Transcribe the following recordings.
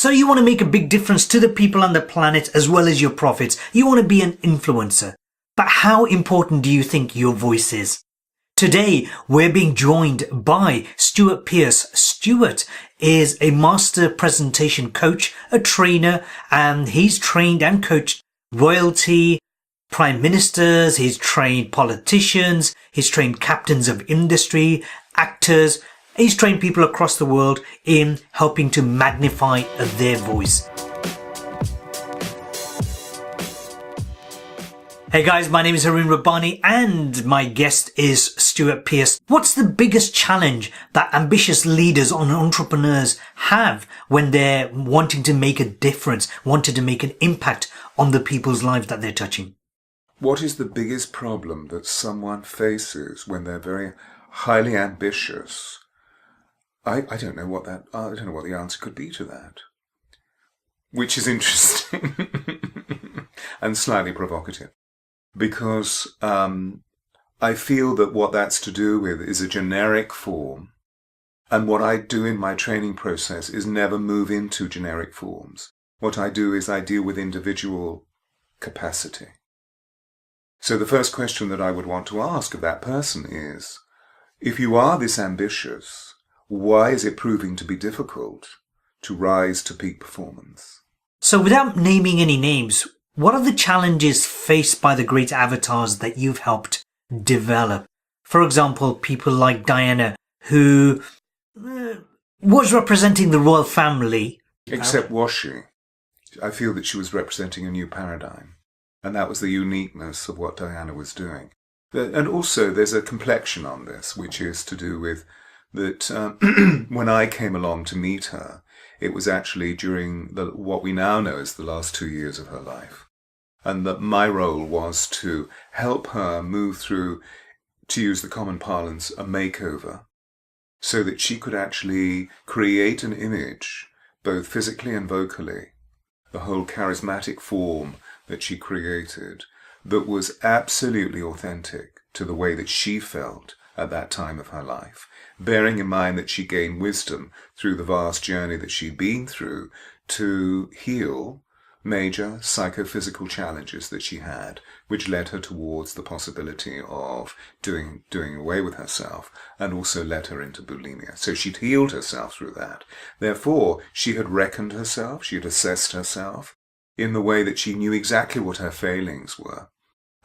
So you want to make a big difference to the people on the planet as well as your profits. You want to be an influencer. But how important do you think your voice is? Today, we're being joined by Stewart Pearce. Stewart is a master presentation coach, a trainer, and he's trained and coached royalty, prime ministers, he's trained politicians, he's trained captains of industry, actors. He's trained people across the world in helping to magnify their voice. Hey guys, my name is Harun Rabbani and my guest is Stewart Pearce. What's the biggest challenge that ambitious leaders and entrepreneurs have when they're wanting to make a difference, wanting to make an impact on the people's lives that they're touching? What is the biggest problem that someone faces when they're very highly ambitious? I don't know what the answer could be to that. Which is interesting and slightly provocative. Because I feel that what that's to do with is a generic form. And what I do in my training process is never move into generic forms. What I do is I deal with individual capacity. So the first question that I would want to ask of that person is, if you are this ambitious, why is it proving to be difficult to rise to peak performance? So without naming any names, what are the challenges faced by the great avatars that you've helped develop? For example, people like Diana, who was representing the royal family. Except was she? I feel that she was representing a new paradigm. And that was the uniqueness of what Diana was doing. And also there's a complexion on this, which is to do with that when I came along to meet her, it was actually during what we now know as the last 2 years of her life. And that my role was to help her move through, to use the common parlance, a makeover, so that she could actually create an image, both physically and vocally, the whole charismatic form that she created, that was absolutely authentic to the way that she felt at that time of her life, bearing in mind that she gained wisdom through the vast journey that she'd been through to heal major psychophysical challenges that she had, which led her towards the possibility of doing away with herself, and also led her into bulimia. So she'd healed herself through that. Therefore, she had reckoned herself, she had assessed herself in the way that she knew exactly what her failings were.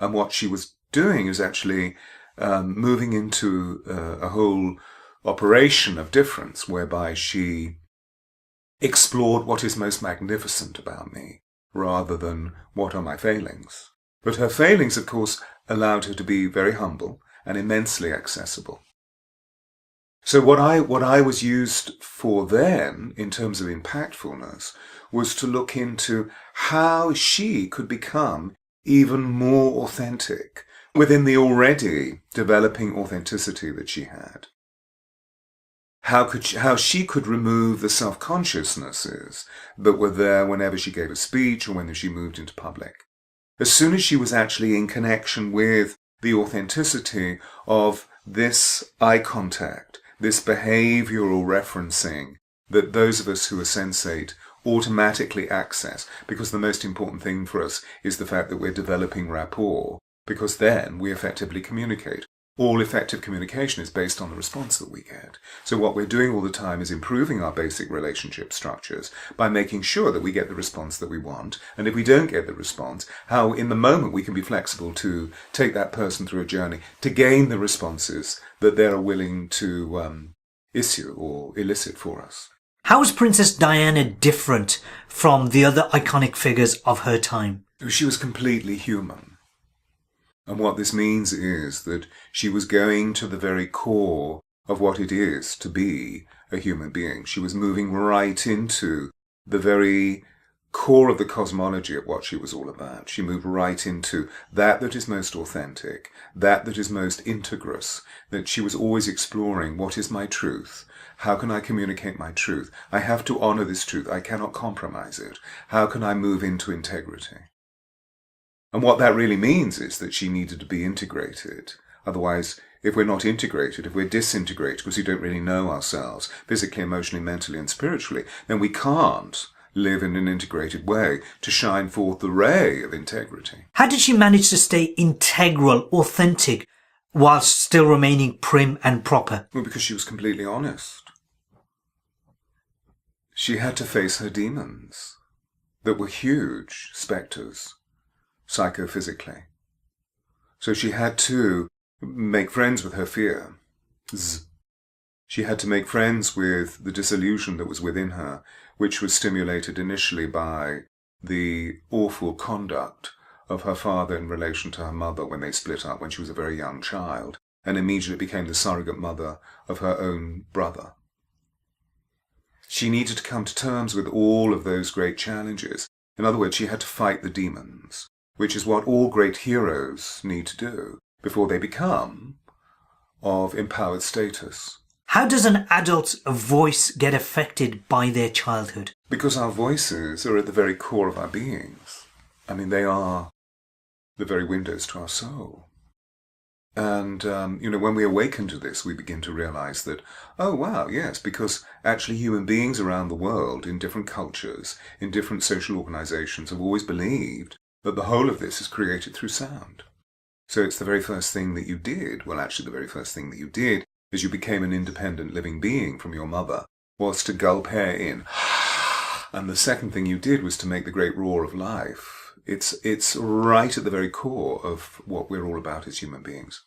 And what she was doing is actually moving into a whole operation of difference, whereby she explored what is most magnificent about me, rather than what are my failings. But her failings, of course, allowed her to be very humble and immensely accessible. So what I was used for then, in terms of impactfulness, was to look into how she could become even more authentic within the already developing authenticity that she had. How she could remove the self-consciousnesses that were there whenever she gave a speech or whenever she moved into public. As soon as she was actually in connection with the authenticity of this eye contact, this behavioral referencing that those of us who are sensate automatically access, because the most important thing for us is the fact that we're developing rapport, because then we effectively communicate. All effective communication is based on the response that we get. So what we're doing all the time is improving our basic relationship structures by making sure that we get the response that we want. And if we don't get the response, how in the moment we can be flexible to take that person through a journey to gain the responses that they're willing to issue or elicit for us. How is Princess Diana different from the other iconic figures of her time? She was completely human. And what this means is that she was going to the very core of what it is to be a human being. She was moving right into the very core of the cosmology of what she was all about. She moved right into that is most authentic, that is most integrous, that she was always exploring what is my truth. How can I communicate my truth? I have to honor this truth. I cannot compromise it. How can I move into integrity? And what that really means is that she needed to be integrated. Otherwise, if we're not integrated, if we're disintegrated because we don't really know ourselves, physically, emotionally, mentally, and spiritually, then we can't live in an integrated way, to shine forth the ray of integrity. How did she manage to stay integral, authentic, whilst still remaining prim and proper? Well, because she was completely honest. She had to face her demons that were huge spectres, psychophysically. So she had to make friends with her fear. She had to make friends with the disillusion that was within her, which was stimulated initially by the awful conduct of her father in relation to her mother when they split up when she was a very young child, and immediately became the surrogate mother of her own brother. She needed to come to terms with all of those great challenges. In other words, she had to fight the demons, which is what all great heroes need to do before they become of empowered status. How does an adult's voice get affected by their childhood? Because our voices are at the very core of our beings. I mean, they are the very windows to our soul. And, when we awaken to this, we begin to realize that, oh, wow, yes, because actually human beings around the world, in different cultures, in different social organizations, have always believed that the whole of this is created through sound. So it's the very first thing that you did. Well, actually, the very first thing that you did as you became an independent living being from your mother was to gulp air in. And the second thing you did was to make the great roar of life. It's right at the very core of what we're all about as human beings.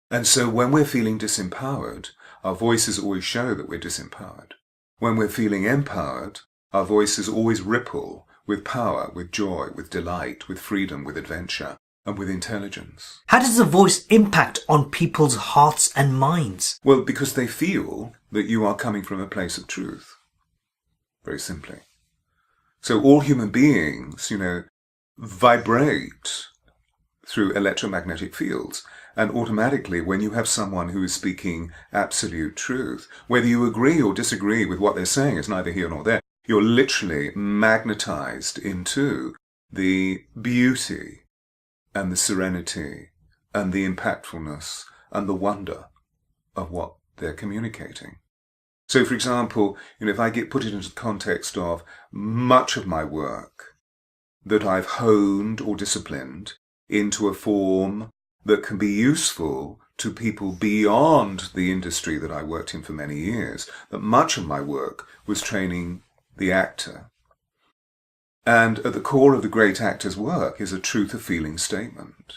And so when we're feeling disempowered, our voices always show that we're disempowered. When we're feeling empowered, our voices always ripple with power, with joy, with delight, with freedom, with adventure, and with intelligence. How does the voice impact on people's hearts and minds? Well, because they feel that you are coming from a place of truth. Very simply. So all human beings, vibrate through electromagnetic fields. And automatically, when you have someone who is speaking absolute truth, whether you agree or disagree with what they're saying is neither here nor there, you're literally magnetized into the beauty and the serenity and the impactfulness and the wonder of what they're communicating. So, for example, if I put it into the context of much of my work that I've honed or disciplined into a form that can be useful to people beyond the industry that I worked in for many years, that much of my work was training the actor. And at the core of the great actor's work is a truth of feeling statement.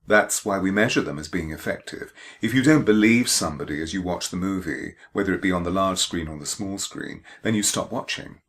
That's why we measure them as being effective. If you don't believe somebody as you watch the movie, whether it be on the large screen or the small screen, then you stop watching.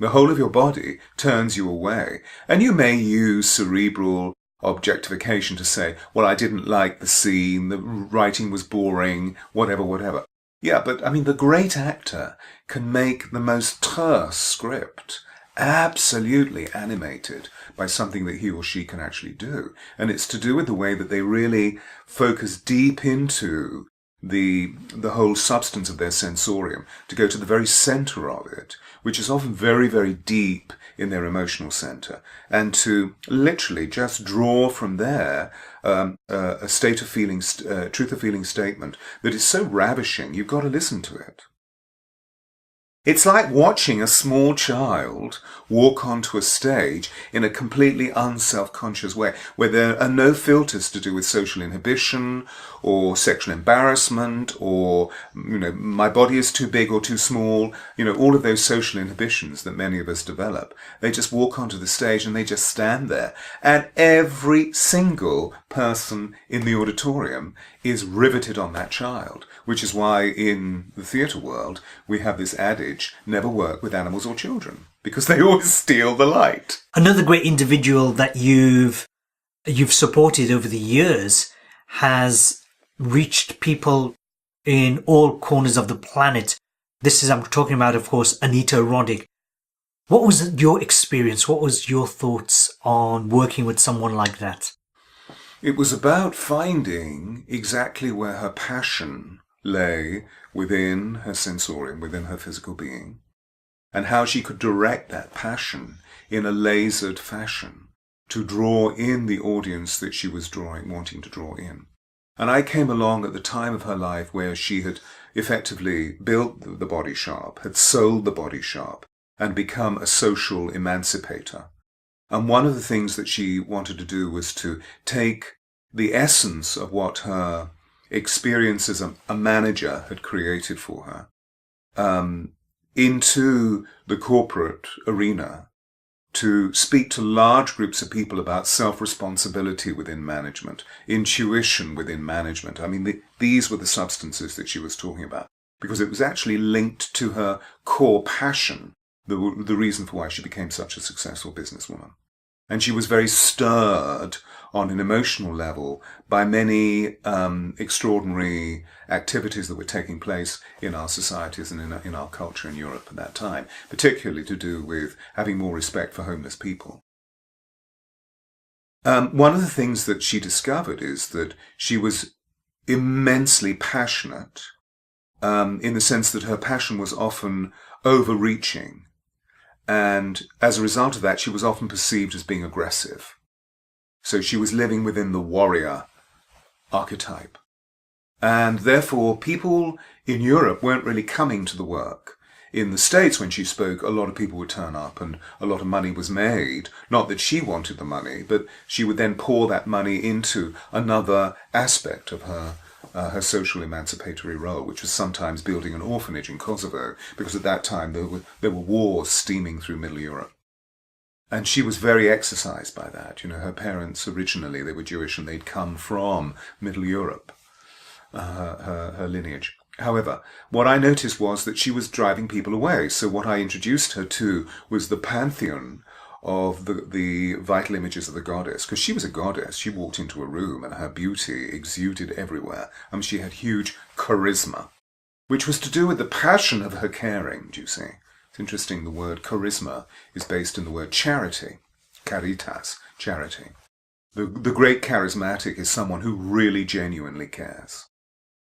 The whole of your body turns you away. And you may use cerebral objectification to say, well, I didn't like the scene, the writing was boring, whatever. Yeah, but the great actor can make the most terse script absolutely animated by something that he or she can actually do. And it's to do with the way that they really focus deep into the whole substance of their sensorium, to go to the very center of it, which is often very, very deep in their emotional center, and to literally just draw from there a state of feeling, truth of feeling statement that is so ravishing, you've got to listen to it. It's like watching a small child walk onto a stage in a completely unself-conscious way, where there are no filters to do with social inhibition or sexual embarrassment or, my body is too big or too small, all of those social inhibitions that many of us develop. They just walk onto the stage and they just stand there. And every single person in the auditorium is riveted on that child, which is why in the theatre world we have this adage, never work with animals or children, because they always steal the light. Another great individual that you've supported over the years has reached people in all corners of the planet. I'm talking about, of course, Anita Roddick. What was your experience? What was your thoughts on working with someone like that? It was about finding exactly where her passion lay within her sensorium, within her physical being, and how she could direct that passion in a lasered fashion to draw in the audience that she was wanting to draw in. And I came along at the time of her life where she had effectively built the body shop, had sold the body shop, and become a social emancipator. And one of the things that she wanted to do was to take the essence of what her experience as a manager had created for her into the corporate arena, to speak to large groups of people about self-responsibility within management, intuition within management. I mean, these were the substances that she was talking about, because it was actually linked to her core passion, the reason for why she became such a successful businesswoman. And she was very stirred on an emotional level by many extraordinary activities that were taking place in our societies and in our culture in Europe at that time, particularly to do with having more respect for homeless people. One of the things that she discovered is that she was immensely passionate, in the sense that her passion was often overreaching. And as a result of that, she was often perceived as being aggressive. So she was living within the warrior archetype. And therefore, people in Europe weren't really coming to the work. In the States, when she spoke, a lot of people would turn up and a lot of money was made. Not that she wanted the money, but she would then pour that money into another aspect of her social emancipatory role, which was sometimes building an orphanage in Kosovo, because at that time there were wars steaming through Middle Europe. And she was very exercised by that. You know, her parents originally, they were Jewish and they'd come from Middle Europe, her lineage. However, what I noticed was that she was driving people away. So what I introduced her to was the pantheon of the vital images of the goddess, because she was a goddess. She walked into a room and her beauty exuded everywhere. I mean, she had huge charisma, which was to do with the passion of her caring, do you see? It's interesting, the word charisma is based in the word charity, caritas, charity. The great charismatic is someone who really genuinely cares,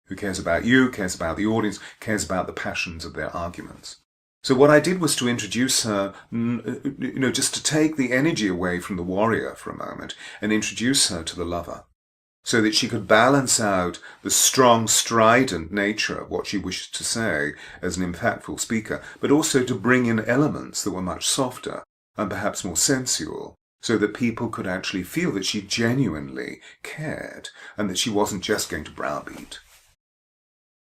who cares about you, cares about the audience, cares about the passions of their arguments. So what I did was to introduce her, just to take the energy away from the warrior for a moment and introduce her to the lover, so that she could balance out the strong, strident nature of what she wished to say as an impactful speaker, but also to bring in elements that were much softer and perhaps more sensual, so that people could actually feel that she genuinely cared and that she wasn't just going to browbeat.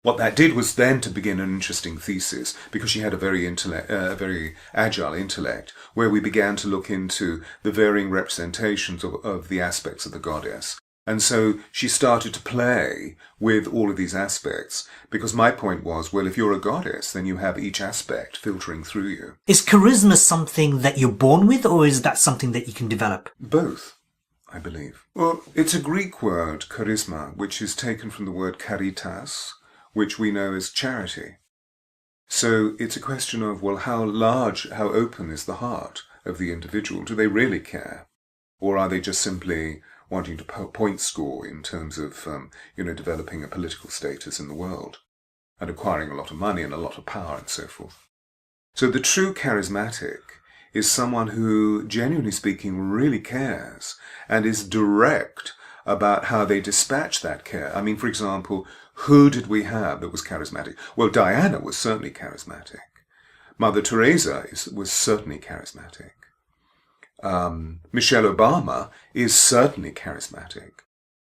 What that did was then to begin an interesting thesis, because she had a very agile intellect, where we began to look into the varying representations of the aspects of the goddess. And so she started to play with all of these aspects, because my point was, well, if you're a goddess, then you have each aspect filtering through you. Is charisma something that you're born with, or is that something that you can develop? Both, I believe. Well, it's a Greek word, charisma, which is taken from the word caritas, which we know as charity. So it's a question of, well, how open is the heart of the individual? Do they really care? Or are they just simply wanting to point score in terms of, developing a political status in the world and acquiring a lot of money and a lot of power and so forth? So the true charismatic is someone who, genuinely speaking, really cares and is direct about how they dispatch that care. I mean, for example, who did we have that was charismatic? Well, Diana was certainly charismatic. Mother Teresa was certainly charismatic. Michelle Obama is certainly charismatic,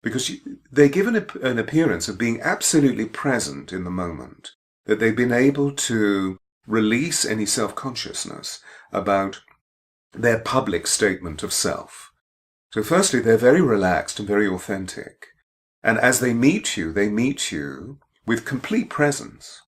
because they give an appearance of being absolutely present in the moment, that they've been able to release any self-consciousness about their public statement of self. So firstly, they're very relaxed and very authentic. And as they meet you with complete presence,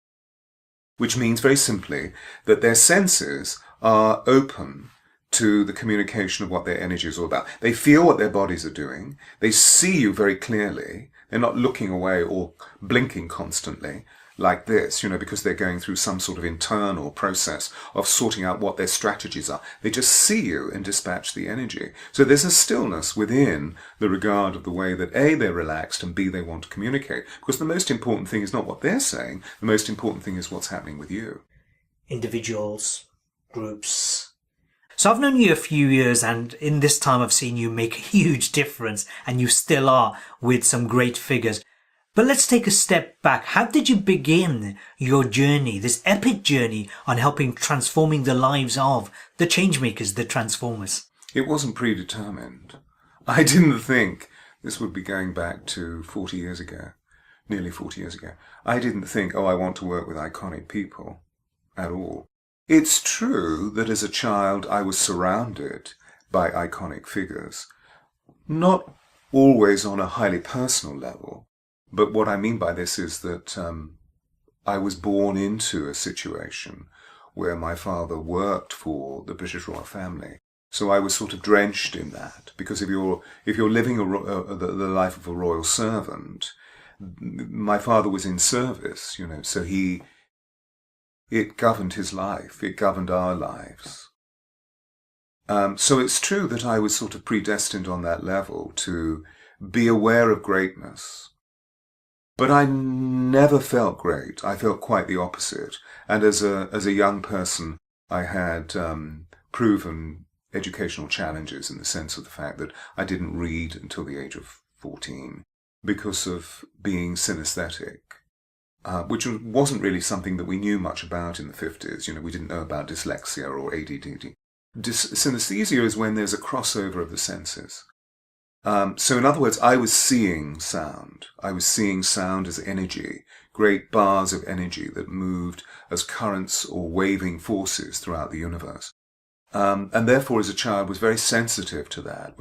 which means very simply that their senses are open to the communication of what their energy is all about. They feel what their bodies are doing. They see you very clearly. They're not looking away or blinking constantly like this, because they're going through some sort of internal process of sorting out what their strategies are. They just see you and dispatch the energy. So there's a stillness within the regard of the way that A, they're relaxed, and B, they want to communicate. Because the most important thing is not what they're saying. The most important thing is what's happening with you. Individuals, groups. So I've known you a few years, and in this time I've seen you make a huge difference, and you still are, with some great figures. But let's take a step back. How did you begin your journey, this epic journey on helping transforming the lives of the changemakers, the transformers? It wasn't predetermined. I didn't think this would be going back to 40 years ago, nearly 40 years ago. I didn't think, I want to work with iconic people at all. It's true that as a child I was surrounded by iconic figures, not always on a highly personal level. But what I mean by this is that I was born into a situation where my father worked for the British royal family. So I was sort of drenched in that, because if you're living the life of a royal servant, my father was in service, so it governed his life, it governed our lives. So it's true that I was sort of predestined on that level to be aware of greatness. But I never felt great. I felt quite the opposite. And as a young person, I had proven educational challenges in the sense of the fact that I didn't read until the age of 14 because of being synesthetic, which wasn't really something that we knew much about in the 50s. We didn't know about dyslexia or ADD. Synesthesia is when there's a crossover of the senses. So in other words, I was seeing sound. I was seeing sound as energy, great bars of energy that moved as currents or waving forces throughout the universe. And therefore, as a child, was very sensitive to that.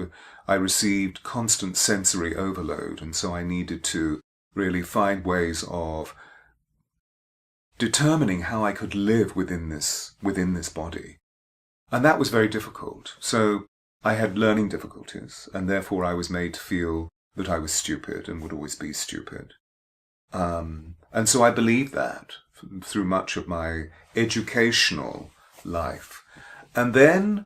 I received constant sensory overload, and so I needed to really find ways of determining how I could live within this body. And that was very difficult. So I had learning difficulties, and therefore I was made to feel that I was stupid and would always be stupid. And so I believed that through much of my educational life. And then,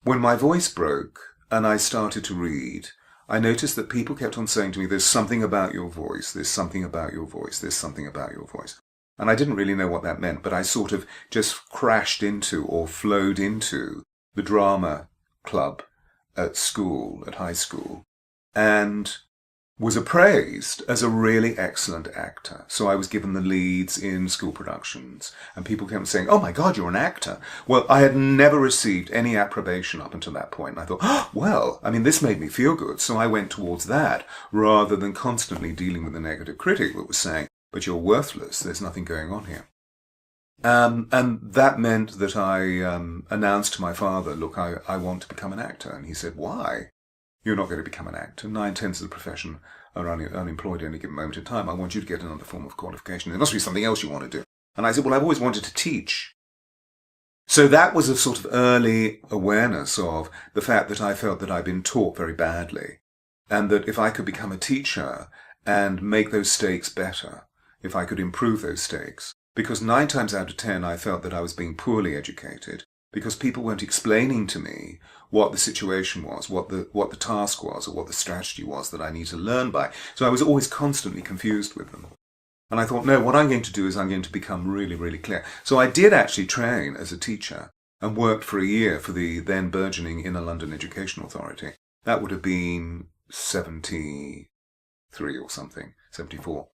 when my voice broke and I started to read, I noticed that people kept on saying to me, there's something about your voice, there's something about your voice, there's something about your voice. And I didn't really know what that meant, but I sort of just crashed into or flowed into the drama club at school, at high school, and was appraised as a really excellent actor. So I was given the leads in school productions, and people kept saying, oh my God, you're an actor. Well, I had never received any approbation up until that point. And I thought, this made me feel good. So I went towards that rather than constantly dealing with the negative critic that was saying, but you're worthless, there's nothing going on here. And that meant that I announced to my father, look, I want to become an actor. And he said, why? You're not going to become an actor. 9/10 of the profession are unemployed at any given moment in time. I want you to get another form of qualification. There must be something else you want to do. And I said, well, I've always wanted to teach. So that was a sort of early awareness of the fact that I felt that I'd been taught very badly, and that if I could become a teacher and make those stakes better, if I could improve those stakes, because 9 times out of 10 I felt that I was being poorly educated, because people weren't explaining to me what the situation was, what the task was, or what the strategy was that I need to learn by. So I was always constantly confused with them. And I thought, no, what I'm going to do is I'm going to become really, really clear. So I did actually train as a teacher and worked for a year for the then burgeoning Inner London Education Authority. That would have been 73 or something, 74.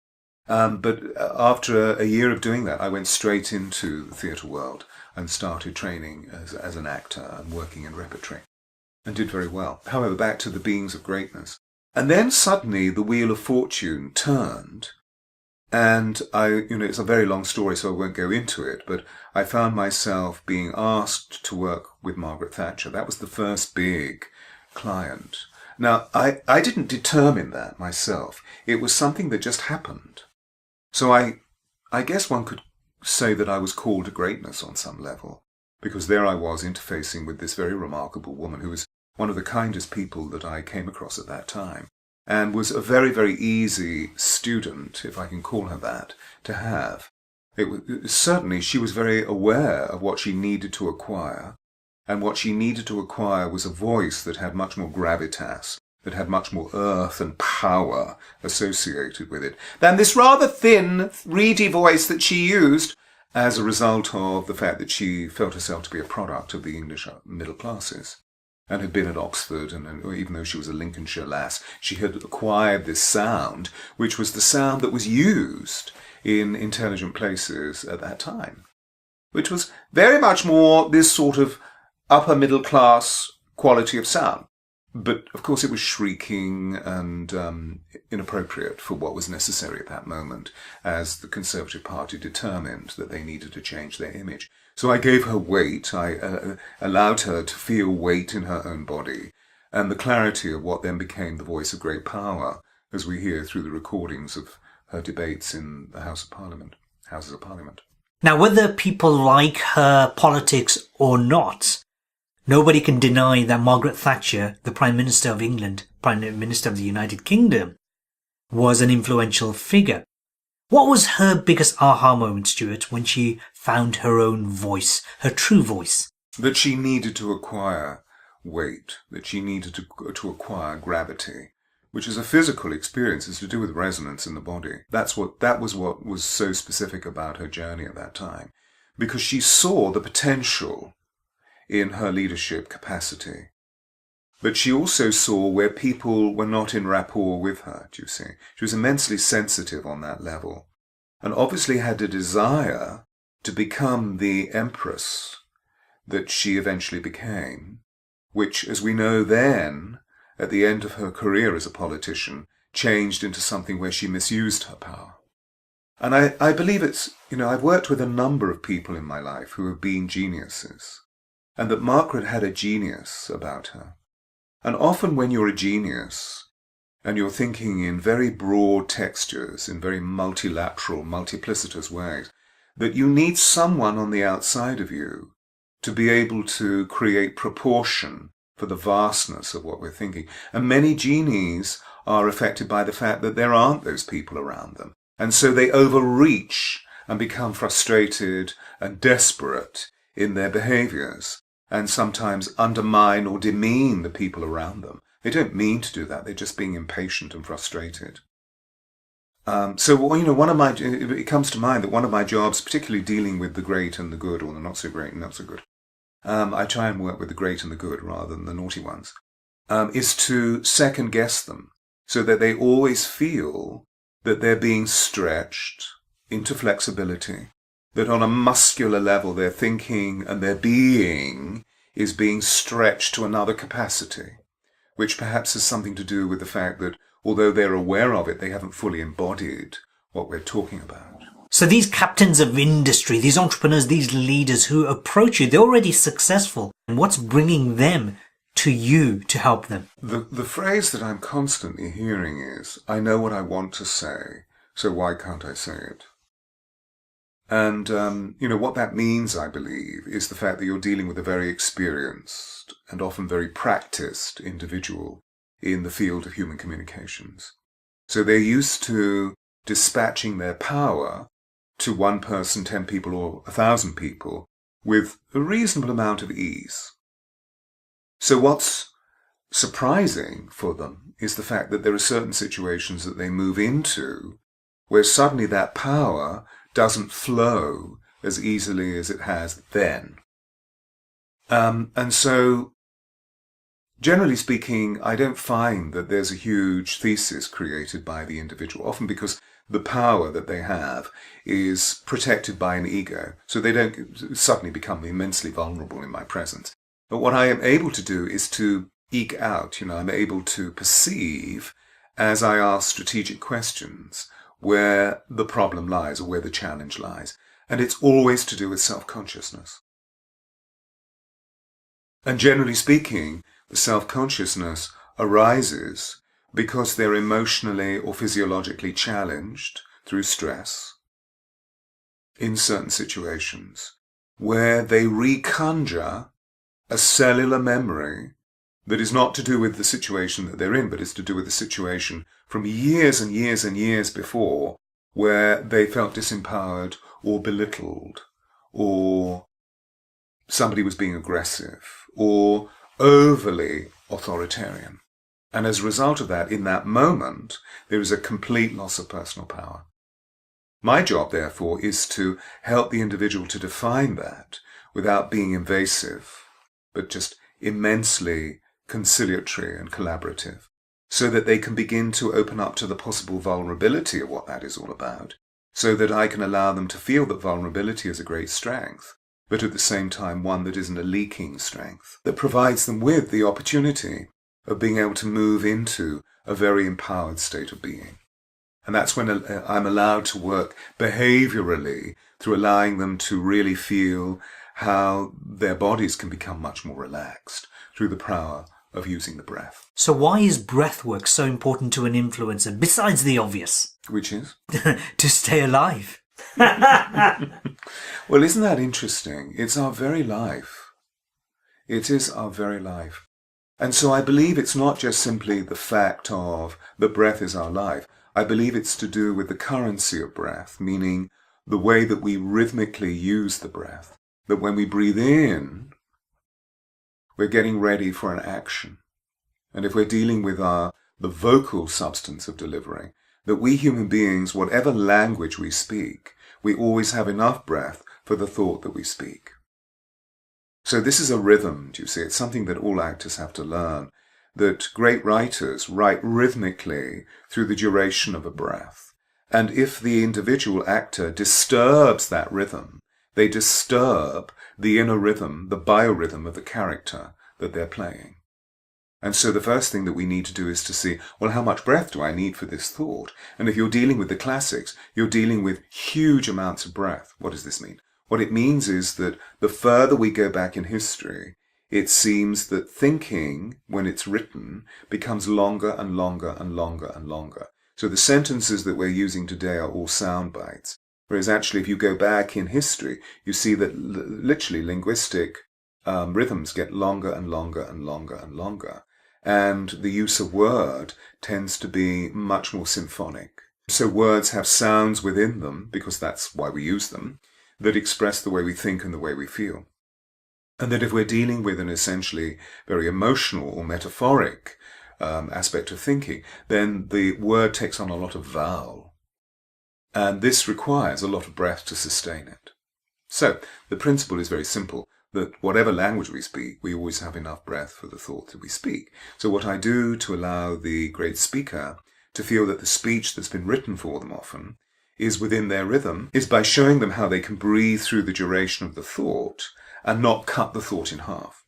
But after a year of doing that, I went straight into the theatre world and started training as an actor and working in repertory, and did very well. However, back to the beings of greatness. And then suddenly the wheel of fortune turned, and it's a very long story, so I won't go into it, but I found myself being asked to work with Margaret Thatcher. That was the first big client. Now, I didn't determine that myself. It was something that just happened. So I guess one could say that I was called to greatness on some level, because there I was interfacing with this very remarkable woman who was one of the kindest people that I came across at that time, and was a very, very easy student, if I can call her that, to have. Certainly she was very aware of what she needed to acquire, and what she needed to acquire was a voice that had much more gravitas, that had much more earth and power associated with it, than this rather thin, reedy voice that she used as a result of the fact that she felt herself to be a product of the English middle classes. and had been at Oxford, and even though she was a Lincolnshire lass, she had acquired this sound, which was the sound that was used in intelligent places at that time, which was very much more this sort of upper middle class quality of sound. But of course it was shrieking and inappropriate for what was necessary at that moment, as the Conservative Party determined that they needed to change their image. So I gave her weight, I allowed her to feel weight in her own body, and the clarity of what then became the voice of great power, as we hear through the recordings of her debates in the Houses of Parliament. Now, whether people like her politics or not, nobody can deny that Margaret Thatcher, the Prime Minister of England, Prime Minister of the United Kingdom, was an influential figure. What was her biggest aha moment, Stewart, when she found her own voice, her true voice? That she needed to acquire weight, that she needed to acquire gravity, which is a physical experience. It's to do with resonance in the body. That was what was so specific about her journey at that time, because she saw the potential in her leadership capacity. But she also saw where people were not in rapport with her, do you see? She was immensely sensitive on that level, and obviously had a desire to become the empress that she eventually became, which, as we know then, at the end of her career as a politician, changed into something where she misused her power. And I believe it's, I've worked with a number of people in my life who have been geniuses, and that Margaret had a genius about her. And often when you're a genius, and you're thinking in very broad textures, in very multilateral, multiplicitous ways, that you need someone on the outside of you to be able to create proportion for the vastness of what we're thinking. And many genies are affected by the fact that there aren't those people around them. And so they overreach and become frustrated and desperate in their behaviors, and sometimes undermine or demean the people around them. They don't mean to do that. They're just being impatient and frustrated. It comes to mind that one of my jobs, particularly dealing with the great and the good, or the not so great and not so good, I try and work with the great and the good rather than the naughty ones, is to second guess them so that they always feel that they're being stretched into flexibility, that on a muscular level their thinking and their being is being stretched to another capacity, which perhaps has something to do with the fact that although they're aware of it, they haven't fully embodied what we're talking about. So these captains of industry, these entrepreneurs, these leaders who approach you, they're already successful. And what's bringing them to you to help them? The phrase that I'm constantly hearing is, I know what I want to say, so why can't I say it? And, what that means, I believe, is the fact that you're dealing with a very experienced and often very practiced individual in the field of human communications. So they're used to dispatching their power to one person, 10 people, or 1,000 people with a reasonable amount of ease. So what's surprising for them is the fact that there are certain situations that they move into where suddenly that power doesn't flow as easily as it has then. And so, generally speaking, I don't find that there's a huge thesis created by the individual, often because the power that they have is protected by an ego, so they don't suddenly become immensely vulnerable in my presence. But what I am able to do is to eke out, I'm able to perceive, as I ask strategic questions, where the problem lies or where the challenge lies. And it's always to do with self-consciousness. And generally speaking, the self-consciousness arises because they're emotionally or physiologically challenged through stress in certain situations where they reconjure a cellular memory that is not to do with the situation that they're in, but is to do with the situation from years and years and years before, where they felt disempowered or belittled, or somebody was being aggressive, or overly authoritarian. And as a result of that, in that moment, there is a complete loss of personal power. My job, therefore, is to help the individual to define that without being invasive, but just immensely conciliatory and collaborative, so that they can begin to open up to the possible vulnerability of what that is all about, so that I can allow them to feel that vulnerability is a great strength, but at the same time one that isn't a leaking strength, that provides them with the opportunity of being able to move into a very empowered state of being. And that's when I'm allowed to work behaviorally through allowing them to really feel how their bodies can become much more relaxed through the power of using the breath. So why is breath work so important to an influencer, besides the obvious? Which is? To stay alive. Well, isn't that interesting? It's our very life. It is our very life. And so I believe it's not just simply the fact of the breath is our life. I believe it's to do with the currency of breath, meaning the way that we rhythmically use the breath. That when we breathe in, we're getting ready for an action. And if we're dealing with the vocal substance of delivering, that we human beings, whatever language we speak, we always have enough breath for the thought that we speak. So this is a rhythm, do you see? It's something that all actors have to learn, that great writers write rhythmically through the duration of a breath. And if the individual actor disturbs that rhythm, they disturb the inner rhythm, the biorhythm of the character that they're playing. And so the first thing that we need to do is to see, well, how much breath do I need for this thought? And if you're dealing with the classics, you're dealing with huge amounts of breath. What does this mean? What it means is that the further we go back in history, it seems that thinking, when it's written, becomes longer and longer and longer and longer. So the sentences that we're using today are all sound bites. Whereas actually, if you go back in history, you see that literally linguistic rhythms get longer and longer and longer and longer. And the use of word tends to be much more symphonic. So words have sounds within them, because that's why we use them, that express the way we think and the way we feel. And that if we're dealing with an essentially very emotional or metaphoric aspect of thinking, then the word takes on a lot of vowel. And this requires a lot of breath to sustain it. So the principle is very simple, that whatever language we speak, we always have enough breath for the thought that we speak. So what I do to allow the great speaker to feel that the speech that's been written for them often is within their rhythm, is by showing them how they can breathe through the duration of the thought and not cut the thought in half.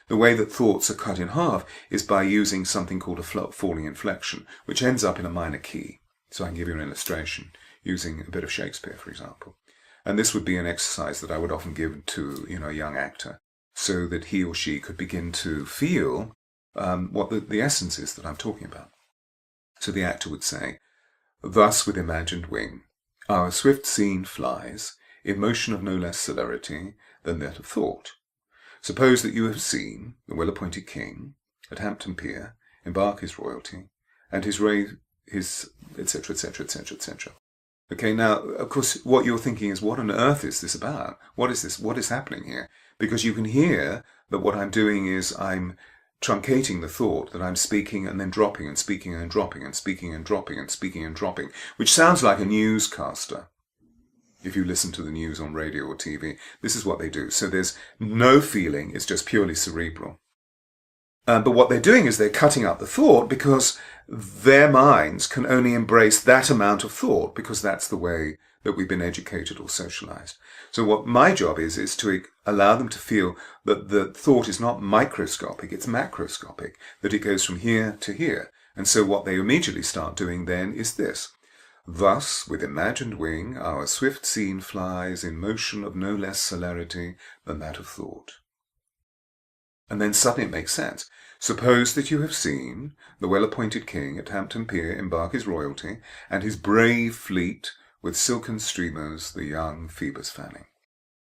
The way that thoughts are cut in half is by using something called a falling inflection, which ends up in a minor key. So I can give you an illustration using a bit of Shakespeare, for example. And this would be an exercise that I would often give to a young actor, so that he or she could begin to feel what the essence is that I'm talking about. So the actor would say, "Thus with imagined wing, our swift scene flies, in motion of no less celerity than that of thought. Suppose that you have seen the well-appointed king at Hampton Pier embark his royalty, and his etc., etc., etc., etc." Okay, now, of course, what you're thinking is, what on earth is this about? What is this? What is happening here? Because you can hear that what I'm doing is I'm truncating the thought, that I'm speaking and then dropping and speaking and dropping and speaking and dropping and speaking and dropping, which sounds like a newscaster. If you listen to the news on radio or TV, this is what they do. So there's no feeling, it's just purely cerebral. But what they're doing is they're cutting up the thought, because their minds can only embrace that amount of thought, because that's the way that we've been educated or socialized. So what my job is to allow them to feel that the thought is not microscopic, it's macroscopic, that it goes from here to here. And so what they immediately start doing then is this. Thus, with imagined wing, our swift scene flies in motion of no less celerity than that of thought. And then suddenly it makes sense. Suppose that you have seen the well-appointed king at Hampton Pier embark his royalty, and his brave fleet with silken streamers the young Phoebus fanning.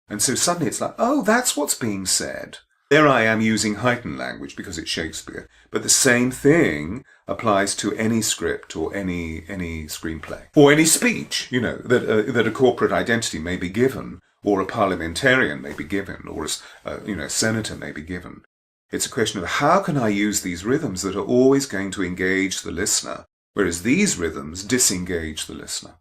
And so suddenly it's like, oh, that's what's being said. There I am using heightened language because it's Shakespeare, but the same thing applies to any script or any screenplay or any speech, that a corporate identity may be given, or a parliamentarian may be given, or a senator may be given. It's a question of how can I use these rhythms that are always going to engage the listener, whereas these rhythms disengage the listener.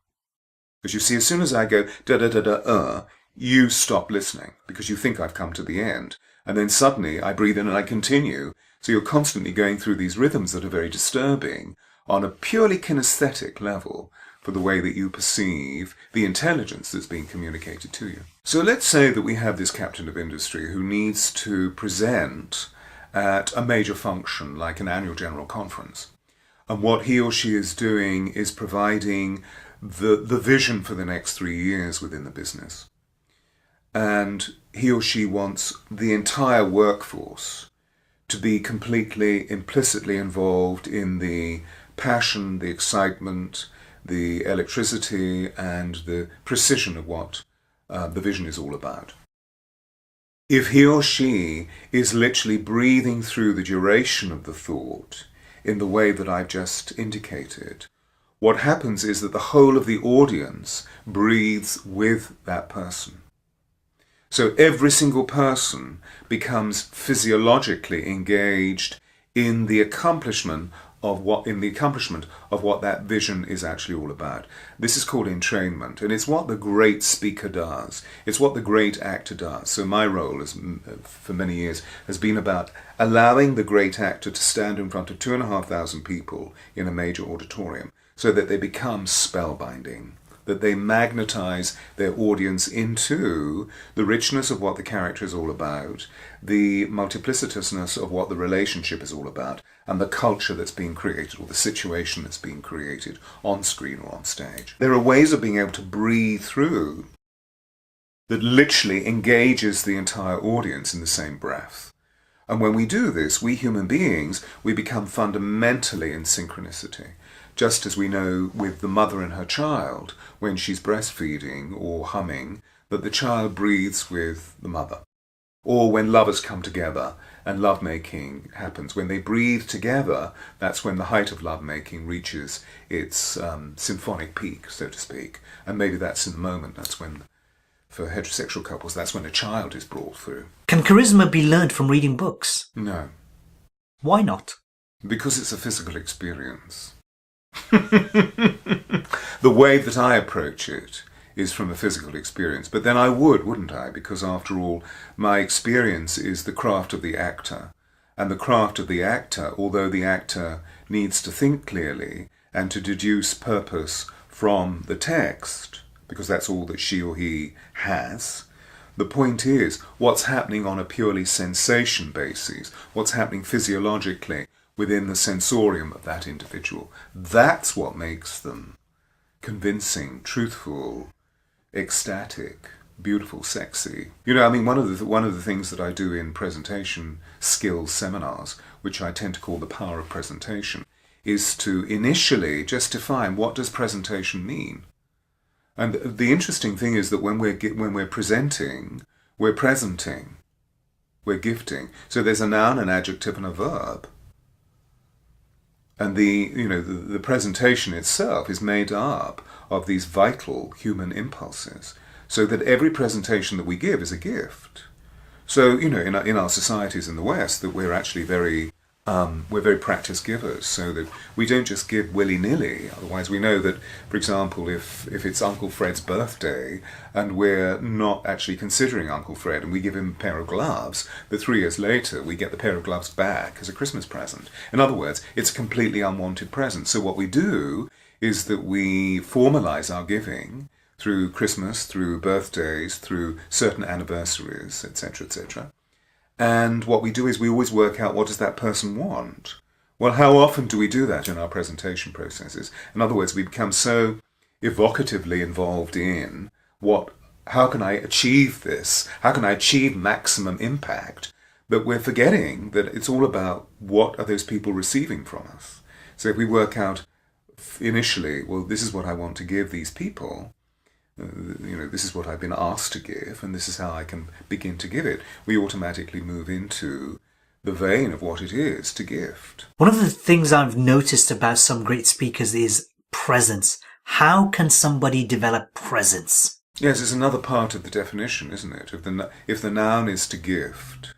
Because you see, as soon as I go da-da-da-da, you stop listening because you think I've come to the end. And then suddenly I breathe in and I continue. So you're constantly going through these rhythms that are very disturbing on a purely kinesthetic level for the way that you perceive the intelligence that's being communicated to you. So let's say that we have this captain of industry who needs to present at a major function like an annual general conference. And what he or she is doing is providing the vision for the next 3 years within the business. And he or she wants the entire workforce to be completely implicitly involved in the passion, the excitement, the electricity, and the precision of what the vision is all about. If he or she is literally breathing through the duration of the thought in the way that I've just indicated, what happens is that the whole of the audience breathes with that person. So every single person becomes physiologically engaged in the accomplishment of what that vision is actually all about. This is called entrainment, and it's what the great speaker does. It's what the great actor does. So my role for many years has been about allowing the great actor to stand in front of 2,500 people in a major auditorium so that they become spellbinding, that they magnetize their audience into the richness of what the character is all about, the multiplicitousness of what the relationship is all about, and the culture that's being created, or the situation that's being created on screen or on stage. There are ways of being able to breathe through that literally engages the entire audience in the same breath. And when we do this, we human beings, we become fundamentally in synchronicity. Just as we know with the mother and her child, when she's breastfeeding or humming, that the child breathes with the mother. Or when lovers come together and lovemaking happens. When they breathe together, that's when the height of lovemaking reaches its symphonic peak, so to speak. And maybe that's in the moment, that's when, for heterosexual couples, that's when a child is brought through. Can charisma be learned from reading books? No. Why not? Because it's a physical experience. The way that I approach it is from a physical experience. But then I wouldn't I? Because after all, my experience is the craft of the actor. And the craft of the actor, although the actor needs to think clearly and to deduce purpose from the text, because that's all that she or he has, the point is what's happening on a purely sensation basis, what's happening physiologically within the sensorium of that individual. That's what makes them convincing, truthful, ecstatic, beautiful, sexy. You know, I mean, one of the things that I do in presentation skills seminars, which I tend to call the power of presentation, is to initially just define what does presentation mean. And the interesting thing is that when we're presenting, we're presenting, we're gifting. So there's a noun, an adjective, and a verb. And the presentation itself is made up of these vital human impulses, so that every presentation that we give is a gift. So, you know, in our societies in the West, that we're actually very practice givers, so that we don't just give willy-nilly. Otherwise, we know that, for example, if it's Uncle Fred's birthday and we're not actually considering Uncle Fred and we give him a pair of gloves, that 3 years later we get the pair of gloves back as a Christmas present. In other words, it's a completely unwanted present. So what we do is that we formalize our giving through Christmas, through birthdays, through certain anniversaries, etc., etc. And what we do is we always work out, what does that person want? Well, how often do we do that in our presentation processes? In other words, we become so evocatively involved in how can I achieve this? How can I achieve maximum impact? That we're forgetting that it's all about what are those people receiving from us. So if we work out initially, well, this is what I want to give these people, this is what I've been asked to give, and this is how I can begin to give it, we automatically move into the vein of what it is to gift. One of the things I've noticed about some great speakers is presence. How can somebody develop presence? Yes, it's another part of the definition, isn't it? If the noun is to gift,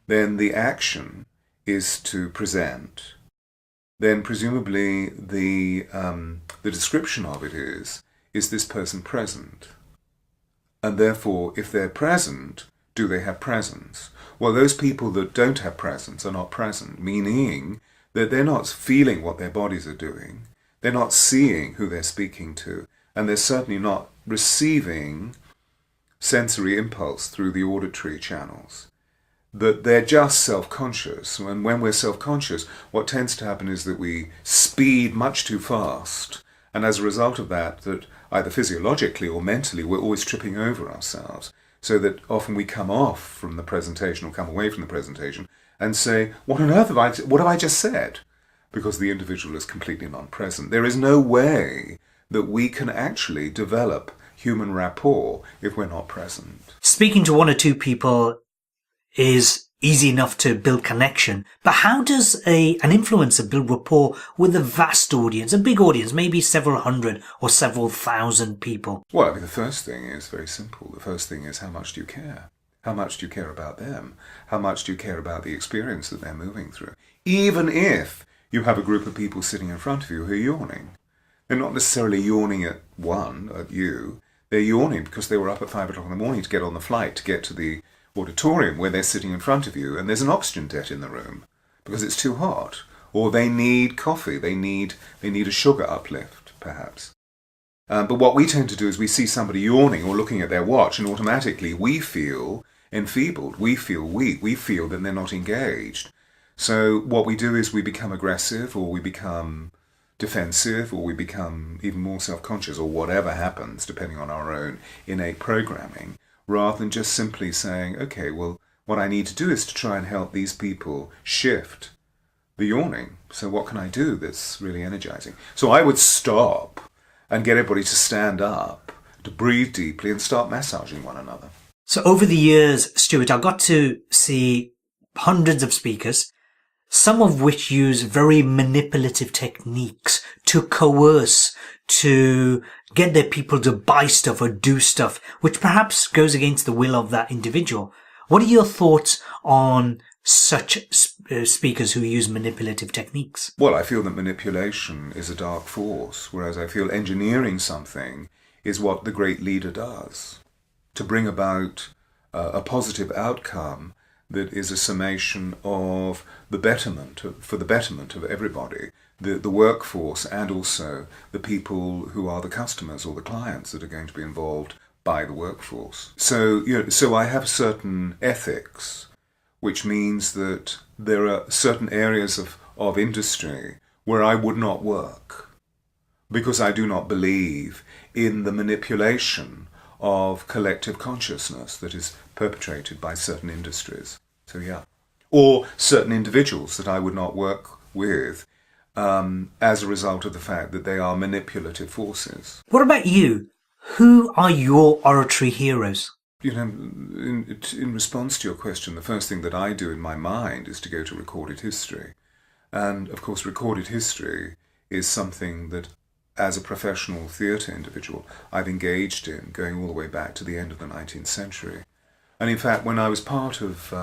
then the action is to present. Then presumably the description of it is this person present? And therefore, if they're present, do they have presence? Well, those people that don't have presence are not present, meaning that they're not feeling what their bodies are doing, they're not seeing who they're speaking to, and they're certainly not receiving sensory impulse through the auditory channels. That they're just self-conscious, and when we're self-conscious, what tends to happen is that we speed much too fast, and as a result of that, that either physiologically or mentally, we're always tripping over ourselves, so that often we come off from the presentation or come away from the presentation and say, what on earth what have I just said? Because the individual is completely non-present. There is no way that we can actually develop human rapport if we're not present. Speaking to one or two people is easy enough to build connection, but how does an influencer build rapport with a vast audience, a big audience, maybe several hundred or several thousand people? Well, I mean, the first thing is very simple. The first thing is, how much do you care? How much do you care about them? How much do you care about the experience that they're moving through? Even if you have a group of people sitting in front of you who are yawning. They're not necessarily yawning at you. They're yawning because they were up at 5 o'clock in the morning to get on the flight, to get to the auditorium where they're sitting in front of you, and there's an oxygen debt in the room because it's too hot. Or they need coffee, they need a sugar uplift, perhaps. But what we tend to do is we see somebody yawning or looking at their watch, and automatically we feel enfeebled, we feel weak, we feel that they're not engaged. So what we do is we become aggressive, or we become defensive, or we become even more self-conscious, or whatever happens, depending on our own innate programming, rather than just simply saying, okay, well, what I need to do is to try and help these people shift the yawning. So what can I do that's really energizing? So I would stop and get everybody to stand up, to breathe deeply, and start massaging one another. So over the years, Stewart, I got to see hundreds of speakers, some of which use very manipulative techniques to coerce, to get their people to buy stuff or do stuff, which perhaps goes against the will of that individual. What are your thoughts on such speakers who use manipulative techniques? Well, I feel that manipulation is a dark force, whereas I feel engineering something is what the great leader does, to bring about a positive outcome that is a summation of the betterment, for the betterment of everybody, the workforce, and also the people who are the customers or the clients that are going to be involved by the workforce. So I have certain ethics, which means that there are certain areas of industry where I would not work, because I do not believe in the manipulation of collective consciousness that is perpetrated by certain industries. So yeah. Or certain individuals that I would not work with as a result of the fact that they are manipulative forces. What about you? Who are your oratory heroes? You know, in response to your question, the first thing that I do in my mind is to go to recorded history. And of course, recorded history is something that, as a professional theatre individual, I've engaged in going all the way back to the end of the 19th century. And in fact, when I was part of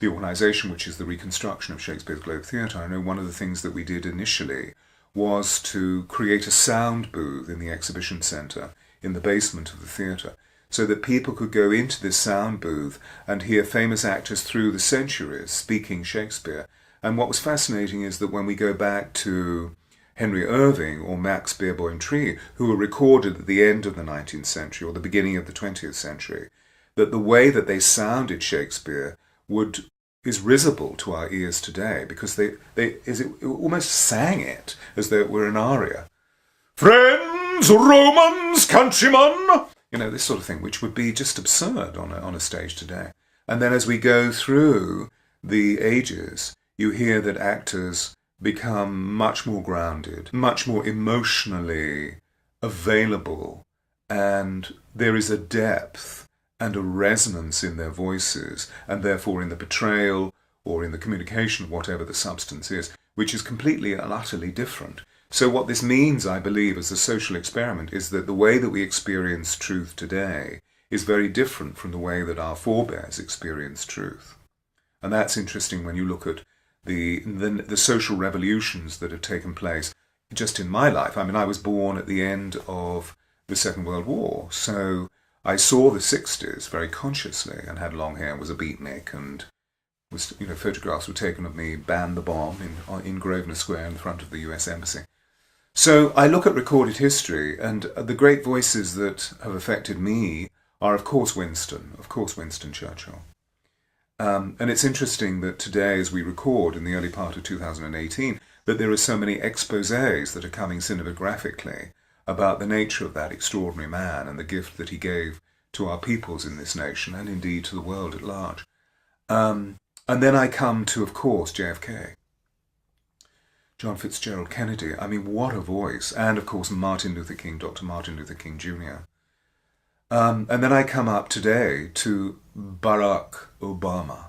the organisation, which is the reconstruction of Shakespeare's Globe Theatre, I know one of the things that we did initially was to create a sound booth in the exhibition centre in the basement of the theatre, so that people could go into this sound booth and hear famous actors through the centuries speaking Shakespeare. And what was fascinating is that when we go back to Henry Irving or Max Beerbohm-Tree, who were recorded at the end of the 19th century or the beginning of the 20th century, that the way that they sounded Shakespeare is risible to our ears today, because they almost sang it as though it were an aria. Friends, Romans, countrymen! You know, this sort of thing, which would be just absurd on a stage today. And then as we go through the ages, you hear that actors become much more grounded, much more emotionally available, and there is a depth and a resonance in their voices, and therefore in the portrayal or in the communication of whatever the substance is, which is completely and utterly different. So what this means, I believe, as a social experiment, is that the way that we experience truth today is very different from the way that our forebears experienced truth. And that's interesting when you look at the social revolutions that have taken place just in my life. I mean, I was born at the end of the Second World War, so I saw the 60s very consciously and had long hair and was a beatnik, and was, photographs were taken of me, banned the bomb in Grosvenor Square in front of the US Embassy. So I look at recorded history, and the great voices that have affected me are, of course, Winston Churchill. And it's interesting that today, as we record in the early part of 2018, that there are so many exposés that are coming cinematographically about the nature of that extraordinary man and the gift that he gave to our peoples in this nation and indeed to the world at large. And then I come to, of course, JFK. John Fitzgerald Kennedy. I mean, what a voice. And, of course, Martin Luther King, Dr. Martin Luther King Jr. And then I come up today to Barack Obama,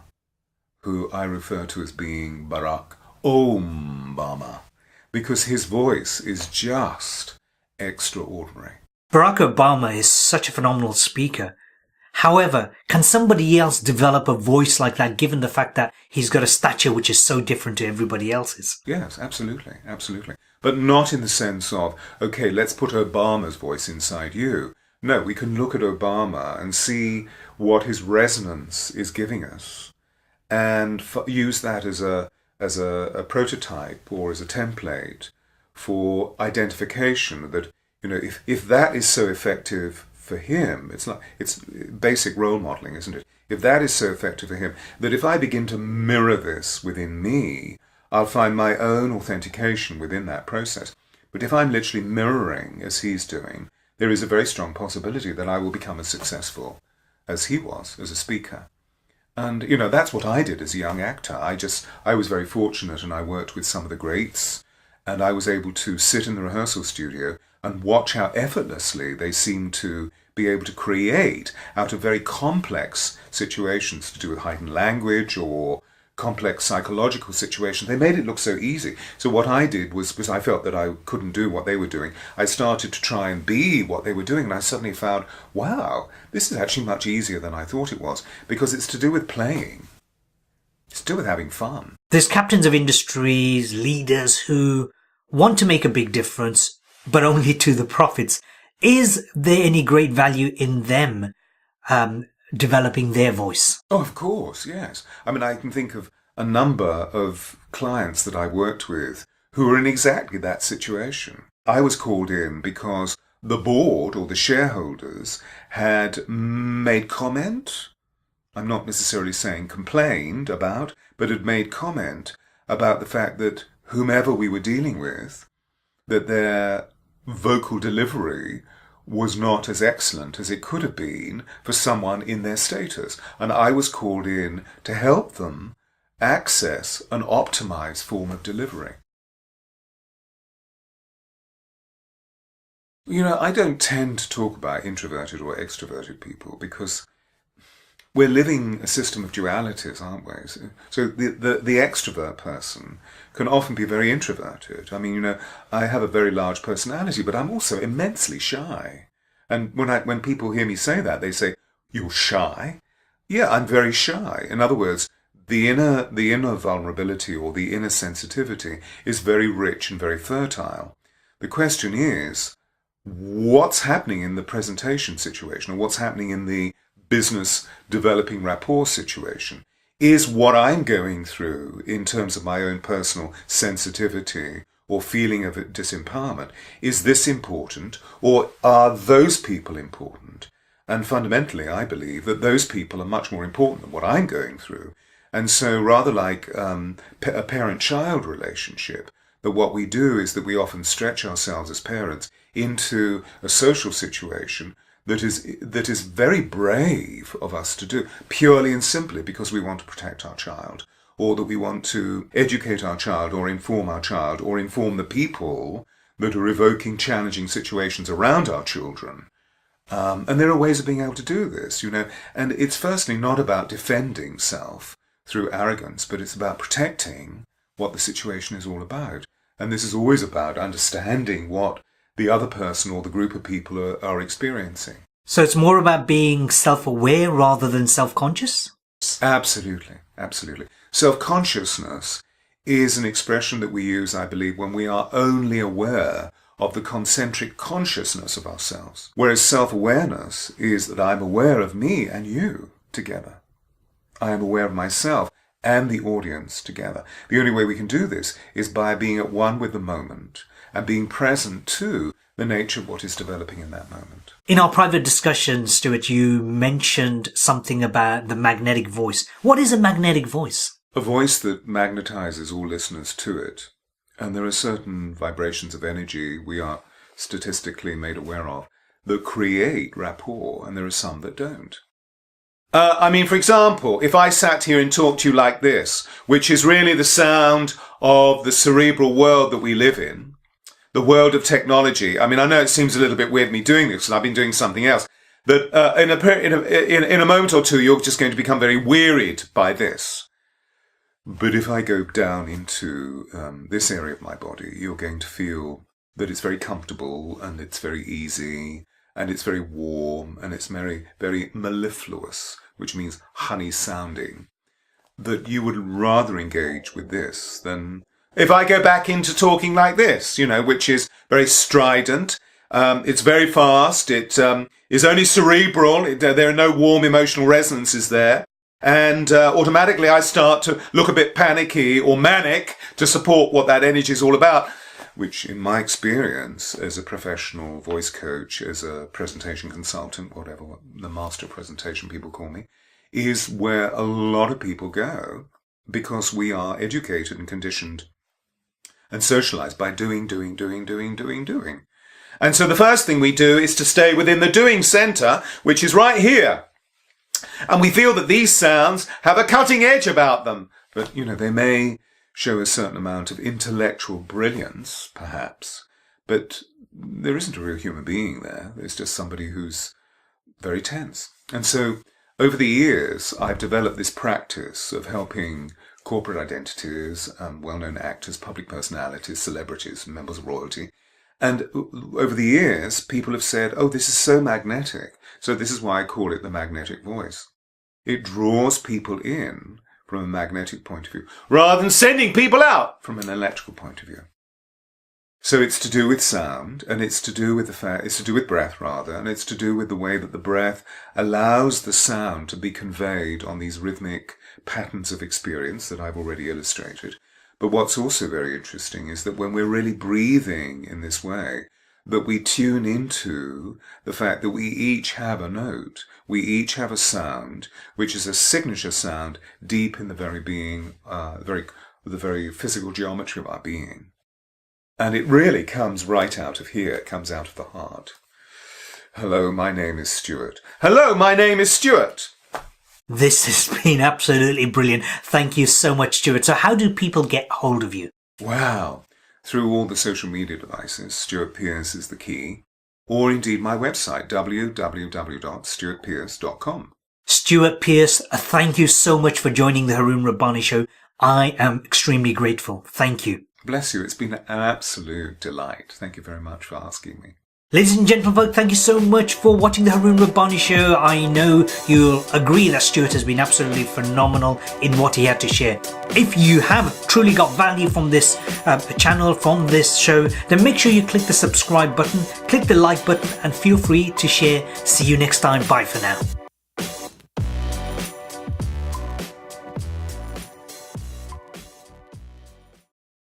who I refer to as being Barack Obama, because his voice is just extraordinary. Barack Obama is such a phenomenal speaker. However, can somebody else develop a voice like that, given the fact that he's got a stature which is so different to everybody else's? Yes, absolutely, absolutely. But not in the sense of, okay, let's put Obama's voice inside you. No, we can look at Obama and see what his resonance is giving us and use that as a prototype or as a template for identification that, if that is so effective for him, it's basic role modeling, isn't it? If that is so effective for him, that if I begin to mirror this within me, I'll find my own authentication within that process. But if I'm literally mirroring as he's doing, there is a very strong possibility that I will become as successful as he was as a speaker. And, that's what I did as a young actor. I was very fortunate, and I worked with some of the greats, and I was able to sit in the rehearsal studio and watch how effortlessly they seem to be able to create out of very complex situations to do with heightened language or complex psychological situations. They made it look so easy. So what I did was, because I felt that I couldn't do what they were doing, I started to try and be what they were doing, and I suddenly found, wow, this is actually much easier than I thought it was, because it's to do with playing. It's to do with having fun. There's captains of industries, leaders who want to make a big difference, but only to the profits. Is there any great value in them developing their voice? Oh, of course, yes. I mean, I can think of a number of clients that I worked with who were in exactly that situation. I was called in because the board or the shareholders had made comment, I'm not necessarily saying complained about, but had made comment about the fact that whomever we were dealing with, that their vocal delivery was not as excellent as it could have been for someone in their status. And I was called in to help them access an optimized form of delivery. I don't tend to talk about introverted or extroverted people because we're living a system of dualities, aren't we? So the extrovert person can often be very introverted. I mean, I have a very large personality, but I'm also immensely shy. And when people hear me say that, they say, "You're shy?" Yeah, I'm very shy. In other words, the inner vulnerability or the inner sensitivity is very rich and very fertile. The question is, what's happening in the presentation situation, or what's happening in the business developing rapport situation? Is what I'm going through in terms of my own personal sensitivity or feeling of disempowerment, is this important, or are those people important? And fundamentally, I believe that those people are much more important than what I'm going through. And so rather like a parent-child relationship, that what we do is that we often stretch ourselves as parents into a social situation that is very brave of us to do, purely and simply because we want to protect our child, or that we want to educate our child, or inform our child, or inform the people that are evoking challenging situations around our children. And there are ways of being able to do this, and it's firstly not about defending self through arrogance, but it's about protecting what the situation is all about. And this is always about understanding what the other person or the group of people are experiencing. So it's more about being self-aware rather than self-conscious? Absolutely, absolutely. Self-consciousness is an expression that we use, I believe, when we are only aware of the concentric consciousness of ourselves. Whereas self-awareness is that I'm aware of me and you together. I am aware of myself and the audience together. The only way we can do this is by being at one with the moment and being present to the nature of what is developing in that moment. In our private discussion, Stewart, you mentioned something about the magnetic voice. What is a magnetic voice? A voice that magnetizes all listeners to it. And there are certain vibrations of energy we are statistically made aware of that create rapport, and there are some that don't. For example, if I sat here and talked to you like this, which is really the sound of the cerebral world that we live in, the world of technology. I know it seems a little bit weird me doing this, because I've been doing something else. But in a moment or two, you're just going to become very wearied by this. But if I go down into this area of my body, you're going to feel that it's very comfortable and it's very easy and it's very warm and it's very, very mellifluous, which means honey sounding, that you would rather engage with this than if I go back into talking like this, which is very strident. It's very fast. It is only cerebral. There are no warm emotional resonances there. And automatically I start to look a bit panicky or manic to support what that energy is all about, which in my experience as a professional voice coach, as a presentation consultant, whatever the master presentation people call me, is where a lot of people go because we are educated and conditioned and socialized by doing. And so the first thing we do is to stay within the doing center, which is right here. And we feel that these sounds have a cutting edge about them. But, they may show a certain amount of intellectual brilliance, perhaps. But there isn't a real human being there. There's just somebody who's very tense. And so over the years, I've developed this practice of helping corporate identities, well-known actors, public personalities, celebrities, members of royalty. And over the years, people have said, oh, this is so magnetic. So this is why I call it the magnetic voice. It draws people in from a magnetic point of view, rather than sending people out from an electrical point of view. So it's to do with sound, and it's to do with breath, and it's to do with the way that the breath allows the sound to be conveyed on these rhythmic patterns of experience that I've already illustrated. But what's also very interesting is that when we're really breathing in this way, that we tune into the fact that we each have a note, we each have a sound, which is a signature sound deep in the very being, the very physical geometry of our being. And it really comes right out of here, it comes out of the heart. Hello, my name is Stewart. Hello, my name is Stewart. This has been absolutely brilliant. Thank you so much, Stewart. So how do people get hold of you? Wow. Through all the social media devices, Stewart Pearce is the key. Or indeed my website, www.stewartpearce.com. Stewart Pearce, thank you so much for joining the Harun Rabbani Show. I am extremely grateful. Thank you. Bless you. It's been an absolute delight. Thank you very much for asking me. Ladies and gentlemen, thank you so much for watching the Harun Rabbani Show. I know you'll agree that Stewart has been absolutely phenomenal in what he had to share. If you have truly got value from this channel, from this show, then make sure you click the subscribe button, click the like button, and feel free to share. See you next time. Bye for now.